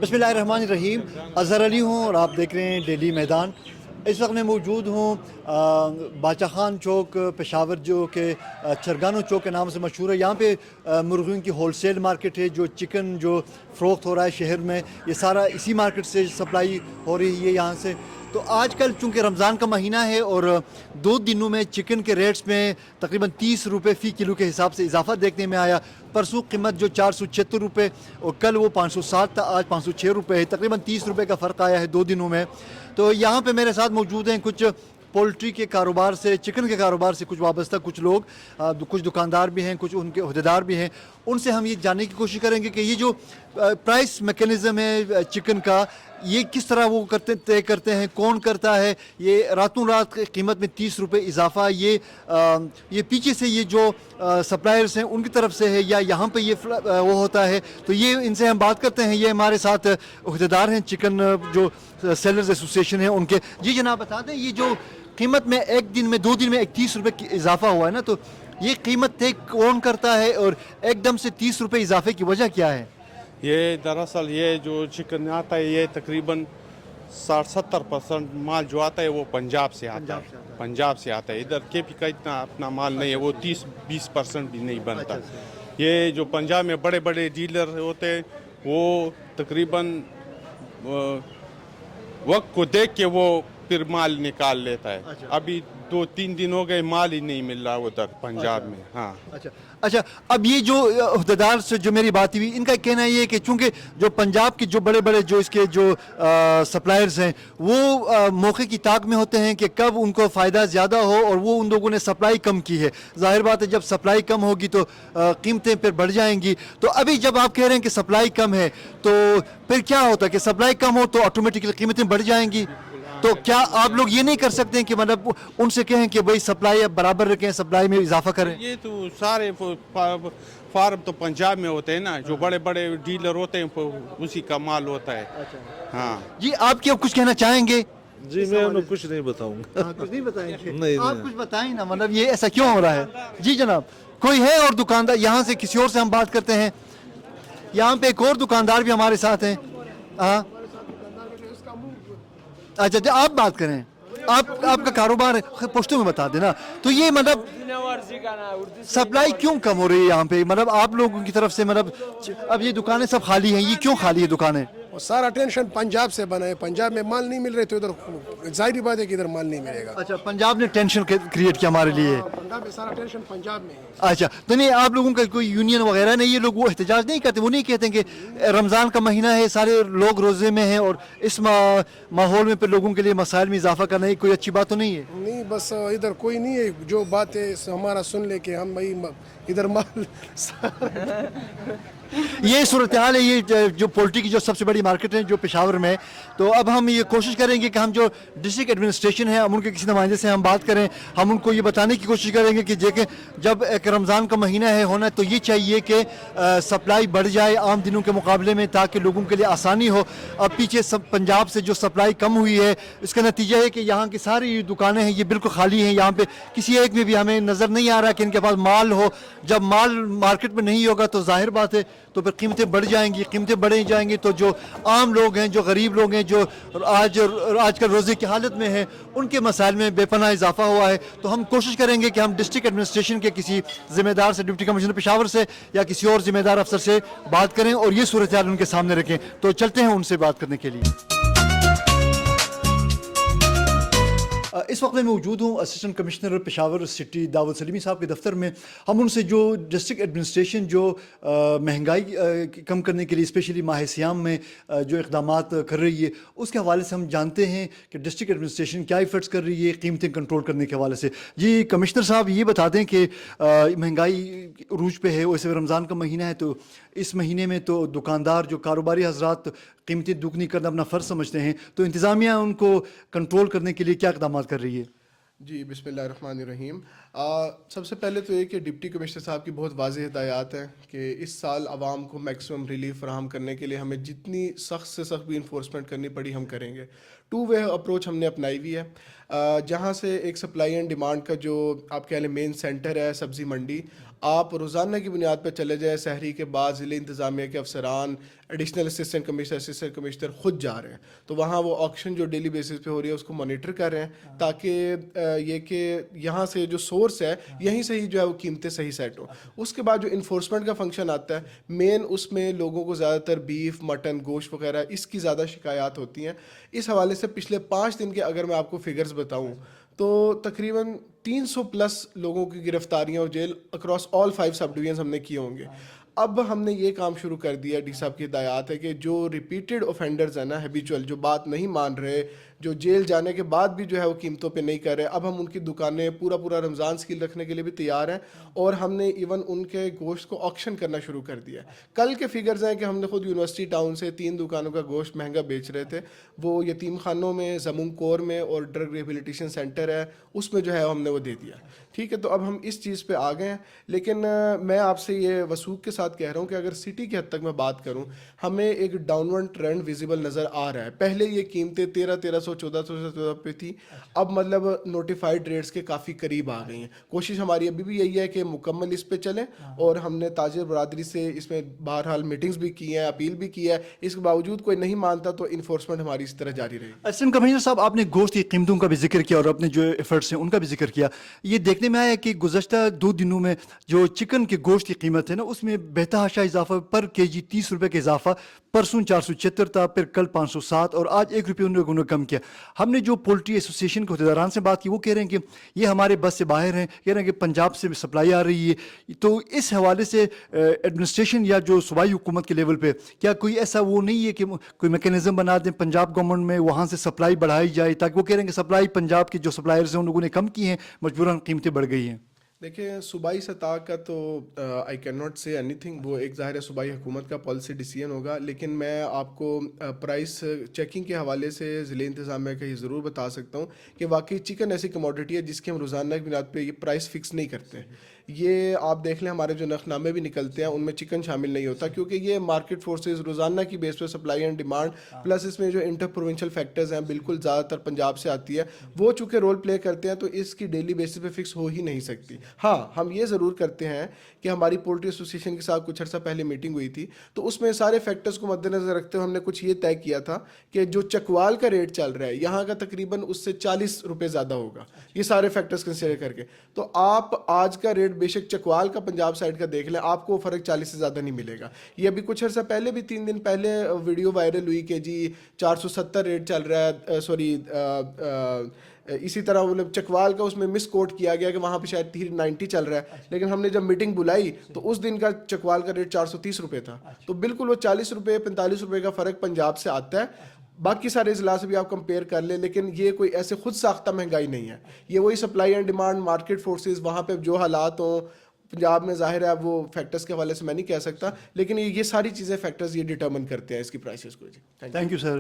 بسم اللہ الرحمن الرحیم. اظہر علی ہوں اور آپ دیکھ رہے ہیں ڈیلی میدان. اس وقت میں موجود ہوں باچا خان چوک پشاور جو کہ چرگانو چوک کے نام سے مشہور ہے. یہاں پہ مرغیوں کی ہول سیل مارکیٹ ہے. جو چکن جو فروخت ہو رہا ہے شہر میں یہ سارا اسی مارکیٹ سے سپلائی ہو رہی ہے یہاں سے. تو آج کل چونکہ رمضان کا مہینہ ہے اور 2 دنوں میں چکن کے ریٹس میں تقریباً 30 روپے فی کلو کے حساب سے اضافہ دیکھنے میں آیا. پرسوں قیمت جو 476 روپے اور کل وہ 560 تھا, آج 506 روپے ہے. تقریباً 30 روپے کا فرق آیا ہے 2 دنوں میں. تو یہاں پہ میرے ساتھ موجود ہیں کچھ پولٹری کے کاروبار سے, چکن کے کاروبار سے کچھ وابستہ کچھ لوگ, کچھ دکاندار بھی ہیں, کچھ ان کے عہدیدار بھی ہیں. ان سے ہم یہ جاننے کی کوشش کریں گے کہ یہ جو پرائس میکینزم ہے چکن کا, یہ کس طرح وہ طے کرتے ہیں, کون کرتا ہے. یہ راتوں رات قیمت میں 30 روپے اضافہ یہ پیچھے سے یہ جو سپلائرز ہیں ان کی طرف سے ہے یا یہاں پہ یہ وہ ہوتا ہے. تو یہ ان سے ہم بات کرتے ہیں. یہ ہمارے ساتھ عہدیدار ہیں چکن جو سیلرز ایسوسیشن ہیں ان کے. جی جناب بتا دیں, یہ جو قیمت میں ایک دن میں 2 دن میں 30 روپے کی اضافہ ہوا ہے نا, تو یہ قیمت طے کون کرتا ہے اور ایک دم سے 30 روپے اضافے کی وجہ کیا ہے؟ یہ دراصل یہ جو چکن آتا ہے یہ تقریباً 60-70% مال جو آتا ہے وہ پنجاب سے آتا ہے. پنجاب سے آتا ہے. ادھر کے پی کا اتنا اپنا مال نہیں ہے, وہ 30-20% بھی نہیں بنتا. یہ جو پنجاب میں بڑے بڑے ڈیلر ہوتے ہیں وہ تقریباً وقت کو دیکھ کے وہ پھر مال نکال لیتا ہے. ابھی 2-3 دن ہو گئے مال ہی نہیں مل رہا ادھر پنجاب میں. ہاں اچھا, اب یہ جو عہدیدار سے جو میری بات ہوئی ان کا کہنا یہ ہے کہ چونکہ جو پنجاب کے جو بڑے بڑے جو اس کے جو سپلائرز ہیں وہ موقع کی طاق میں ہوتے ہیں کہ کب ان کو فائدہ زیادہ ہو, اور وہ ان لوگوں نے سپلائی کم کی ہے. ظاہر بات ہے جب سپلائی کم ہوگی تو قیمتیں پھر بڑھ جائیں گی. تو ابھی جب آپ کہہ رہے ہیں کہ سپلائی کم ہے تو پھر کیا ہوتا ہے کہ سپلائی کم ہو تو آٹومیٹکلی قیمتیں بڑھ جائیں گی. تو کیا آپ لوگ یہ نہیں کر سکتے ہیں کہ مطلب ان سے کہیں کہ بھائی سپلائی اب برابر رکھیں, سپلائی میں اضافہ کریں؟ یہ تو سارے فارم تو پنجاب میں ہوتے ہیں نا, جو بڑے بڑے ڈیلر ہوتے ہیں اسی کا مال ہوتا ہے. ہاں جی, آپ کیا کچھ کہنا چاہیں گے؟ جی میں انہیں کچھ نہیں بتاؤں گا. کچھ نہیں بتائیں گے؟ نہیں. آپ کچھ بتائیں نا, مطلب یہ ایسا کیوں ہو رہا ہے؟ جی جناب, کوئی ہے اور دکاندار یہاں سے کسی اور سے ہم بات کرتے ہیں. یہاں پہ ایک اور دکاندار بھی ہمارے ساتھ ہیں. ہاں اچھا, آپ بات کریں. آپ کا کاروبار ہے, پشتوں میں بتا دینا. تو یہ مطلب سپلائی کیوں کم ہو رہی ہے یہاں پہ, مطلب آپ لوگوں کی طرف سے, مطلب اب یہ دکانیں سب خالی ہیں, یہ کیوں خالی ہے دکانیں؟ سارا ٹینشن پنجاب سے بنا ہے. پنجاب میں مال نہیں مل رہے تو ادھر ظاہری بات ہے کہ ادھر مال نہیں ملے گا. اچھا, پنجاب نے ٹینشن کریٹ کیا ہمارے لیے. پنجاب میں سارا ٹینشن پنجاب میں ہے. اچھا, تو نہیں آپ لوگوں کا کوئی یونین وغیرہ نہیں, یہ لوگ وہ احتجاج نہیں کرتے, وہ نہیں کہتے ہیں کہ رمضان کا مہینہ ہے, سارے لوگ روزے میں ہیں اور اس ماحول میں پھر لوگوں کے لیے مسائل میں اضافہ کرنا یہ کوئی اچھی بات تو نہیں ہے؟ نہیں, بس ادھر کوئی نہیں ہے جو بات ہے ہمارا سن لے کہ ہم بھائی ادھر مال یہ صورتحال ہے. یہ جو پولٹری کی جو سب سے بڑی مارکیٹ ہے جو پشاور میں, تو اب ہم یہ کوشش کریں گے کہ ہم جو ڈسٹرکٹ ایڈمنسٹریشن ہے ہم ان کے کسی نمائندے سے ہم بات کریں. ہم ان کو یہ بتانے کی کوشش کریں گے کہ جب ایک رمضان کا مہینہ ہے ہونا تو یہ چاہیے کہ سپلائی بڑھ جائے عام دنوں کے مقابلے میں تاکہ لوگوں کے لیے آسانی ہو. اب پیچھے پنجاب سے جو سپلائی کم ہوئی ہے اس کا نتیجہ ہے کہ یہاں کی ساری دکانیں ہیں یہ بالکل خالی ہیں. یہاں پہ کسی ایک میں بھی ہمیں نظر نہیں آ رہا کہ ان کے پاس مال ہو. جب مال مارکیٹ میں نہیں ہوگا تو ظاہر بات ہے تو پھر قیمتیں بڑھ جائیں گی. قیمتیں بڑھیں جائیں گی تو جو عام لوگ ہیں, جو غریب لوگ ہیں, جو آج کل روزے کی حالت میں ہیں, ان کے مسائل میں بے پناہ اضافہ ہوا ہے. تو ہم کوشش کریں گے کہ ہم ڈسٹرکٹ ایڈمنسٹریشن کے کسی ذمہ دار سے, ڈپٹی کمشنر پشاور سے یا کسی اور ذمہ دار افسر سے بات کریں اور یہ صورتحال ان کے سامنے رکھیں. تو چلتے ہیں ان سے بات کرنے کے لیے. اس وقت میں موجود ہوں اسسٹنٹ کمشنر پشاور سٹی داود سلیمی صاحب کے دفتر میں. ہم ان سے جو ڈسٹرکٹ ایڈمنسٹریشن جو مہنگائی کم کرنے کے لیے اسپیشلی ماہ سیام میں جو اقدامات کر رہی ہے اس کے حوالے سے ہم جانتے ہیں کہ ڈسٹرکٹ ایڈمنسٹریشن کیا ایفرٹس کر رہی ہے قیمتیں کنٹرول کرنے کے حوالے سے. جی کمشنر صاحب, یہ بتا دیں کہ مہنگائی عروج پہ ہے, ویسے رمضان کا مہینہ ہے تو اس مہینے میں تو دکاندار جو کاروباری حضرات قیمتیں دگنی کرنا اپنا فرض سمجھتے ہیں, تو انتظامیہ ان کو کنٹرول کرنے کے لیے کیا اقدامات کر رہی ہے؟ جی بسم اللہ الرحمن الرحیم. سب سے پہلے تو یہ کہ ڈپٹی کمشنر صاحب کی بہت واضح ہدایات ہیں کہ اس سال عوام کو میکسیمم ریلیف فراہم کرنے کے لیے ہمیں جتنی سخت سے سخت بھی انفورسمنٹ کرنی پڑی ہم کریں گے. 2 وے اپروچ ہم نے اپنائی ہوئی ہے, جہاں سے ایک سپلائی اینڈ ڈیمانڈ کا جو آپ کہہ لیں مین سینٹر ہے سبزی منڈی, آپ روزانہ کی بنیاد پہ چلے جائیں, سحری کے بعد ضلع انتظامیہ کے افسران, additional assistant commissioner, assistant commissioner خود جا رہے ہیں, تو وہاں وہ آکشن جو ڈیلی بیسس پہ ہو رہی ہے اس کو مانیٹر کر رہے ہیں, تاکہ یہ کہ یہاں سے جو سورس ہے یہیں سے ہی جو ہے وہ قیمتیں صحیح سیٹ ہوں. اس کے بعد جو انفورسمنٹ کا فنکشن آتا ہے, مین اس میں لوگوں کو زیادہ تر بیف, مٹن, گوشت وغیرہ اس کی زیادہ شکایات ہوتی ہیں. اس حوالے سے پچھلے 5 دن کے اگر میں آپ کو فگرز بتاؤں تو تقریباً 300 پلس لوگوں کی گرفتاریاں اور جیل اکراس آل 5 سب ڈویژنز ہم نے کیے ہوں گے. اب ہم نے یہ کام شروع کر دیا, ڈی صاحب کی ہدایات ہے کہ جو ریپیٹڈ اوفینڈرز ہیں نا, ہیبیچول, جو بات نہیں مان رہے, جو جیل جانے کے بعد بھی جو ہے وہ قیمتوں پہ نہیں کر رہے, اب ہم ان کی دکانیں پورا رمضان سیل رکھنے کے لیے بھی تیار ہیں, اور ہم نے ایون ان کے گوشت کو آکشن کرنا شروع کر دیا. کل کے فگرز ہیں کہ ہم نے خود یونیورسٹی ٹاؤن سے 3 دکانوں کا گوشت مہنگا بیچ رہے تھے, وہ یتیم خانوں میں, زمون کور میں, اور ڈرگ ریہیبلیٹیشن سینٹر ہے اس میں جو ہے ہم نے وہ دے دیا. ٹھیک ہے, تو اب ہم اس چیز پہ آ گئے ہیں. لیکن میں آپ سے یہ وثوق کے ساتھ کہہ رہا ہوں کہ اگر سٹی کی حد تک میں بات کروں, ہمیں ایک ڈاؤن ورڈ ٹرینڈ ویزیبل نظر آ رہا ہے. پہلے یہ قیمتیں 1300 1400 پہ تھی, اب مطلب نوٹیفائڈ ریٹس کے کافی قریب آ گئی ہیں. کوشش ہماری ابھی بھی یہی ہے کہ مکمل اس پہ چلیں, اور ہم نے تاجر برادری سے اس میں بہرحال میٹنگز بھی کی ہیں, اپیل بھی کی ہے. اس کے باوجود کوئی نہیں مانتا تو انفورسمنٹ ہماری اس طرح جاری رہے گی. اسسٹنٹ کمشنر صاحب, آپ نے گوشت کی قیمتوں کا بھی ذکر کیا اور اپنے جو ایفرٹس ہیں ان کا بھی ذکر کیا. یہ دیکھنے میں آیا کہ گزشتہ 2 دنوں میں جو چکن کے گوشت کی قیمت ہے نا, اس میں بہتحاشا اضافہ, پر کے جی 30 روپے کا اضافہ. پرسوں 476 تھا, پھر کل 507, اور آج 1 روپے انہوں نے کم کیا. ہم نے جو پولٹری ایسوسیشن کے عہدیداران سے بات کی, وہ کہہ رہے ہیں کہ یہ ہمارے بس سے باہر ہیں, کہہ رہے ہیں کہ پنجاب سے سپلائی آ رہی ہے. تو اس حوالے سے ایڈمنسٹریشن یا جو صوبائی حکومت کے لیول پہ کیا کوئی ایسا وہ نہیں ہے کہ کوئی میکینزم بنا دیں پنجاب گورنمنٹ میں, وہاں سے سپلائی بڑھائی جائے, تاکہ وہ کہہ رہے ہیں کہ سپلائی پنجاب کے جو سپلائرز ہیں ان لوگوں نے کم کی ہیں, مجبوراً قیمتیں بڑھ گئی ہیں. دیکھیں, صوبائی سطح کا تو آئی کین ناٹ سے اینی تھنگ, وہ ایک ظاہر صوبائی حکومت کا پالیسی ڈیسیژن ہوگا. لیکن میں آپ کو پرائس چیکنگ کے حوالے سے ضلع انتظامیہ کا یہ ضرور بتا سکتا ہوں کہ واقعی چکن ایسی کموڈٹی ہے جس کی ہم روزانہ کی بنیاد پہ یہ پرائس فکس نہیں کرتے. یہ آپ دیکھ لیں, ہمارے جو نقنامے بھی نکلتے ہیں ان میں چکن شامل نہیں ہوتا, کیونکہ یہ مارکیٹ فورسز روزانہ کی بیس پہ سپلائی اینڈ ڈیمانڈ, پلس اس میں جو انٹر پروونشل فیکٹرز ہیں بالکل زیادہ تر پنجاب سے آتی ہے, وہ چونکہ رول پلے کرتے ہیں, تو اس کی ڈیلی بیسس پہ فکس ہو ہی نہیں سکتی. ہاں, ہم یہ ضرور کرتے ہیں کہ ہماری پولٹری ایسوسیشن کے ساتھ کچھ عرصہ پہلے میٹنگ ہوئی تھی, تو اس میں سارے فیکٹرز کو مد نظر رکھتے ہوئے ہم نے کچھ یہ طے کیا تھا کہ جو چکوال کا ریٹ چل رہا ہے یہاں کا تقریباً اس سے 40 روپے زیادہ ہوگا, یہ سارے فیکٹرز کنسیڈر کر کے. تو آپ آج کا ریٹ بے شک چکوال کا پنجاب سائڈ کا دیکھ لیں, آپ کو فرق 40 سے زیادہ نہیں ملے گا. یہ ابھی کچھ عرصہ پہلے بھی 3 دن پہلے ویڈیو وائرل ہوئی کہ جی 470 ریٹ چل رہا ہے, سوری اسی طرح مطلب چکوال کا اس میں مس کوٹ کیا گیا کہ وہاں پہ شاید 390 چل رہا ہے, لیکن ہم نے جب میٹنگ بلائی تو اس دن کا چکوال کا ریٹ 430 روپے تھا. تو بالکل وہ 40 روپے 45 روپے کا فرق پنجاب سے آتا ہے. باقی سارے اضلاع سے بھی آپ کمپیئر کر لیں, لیکن یہ کوئی ایسے خود ساختہ مہنگائی نہیں ہے. یہ وہی supply and demand, market forces, وہاں پہ جو حالات ہوں پنجاب میں, ظاہر ہے وہ فیکٹرز کے حوالے سے میں نہیں کہہ سکتا, لیکن یہ ساری چیزیں فیکٹرز یہ ڈٹرمن کرتے ہیں اس کی پرائسز کو. جی تھینک یو سر.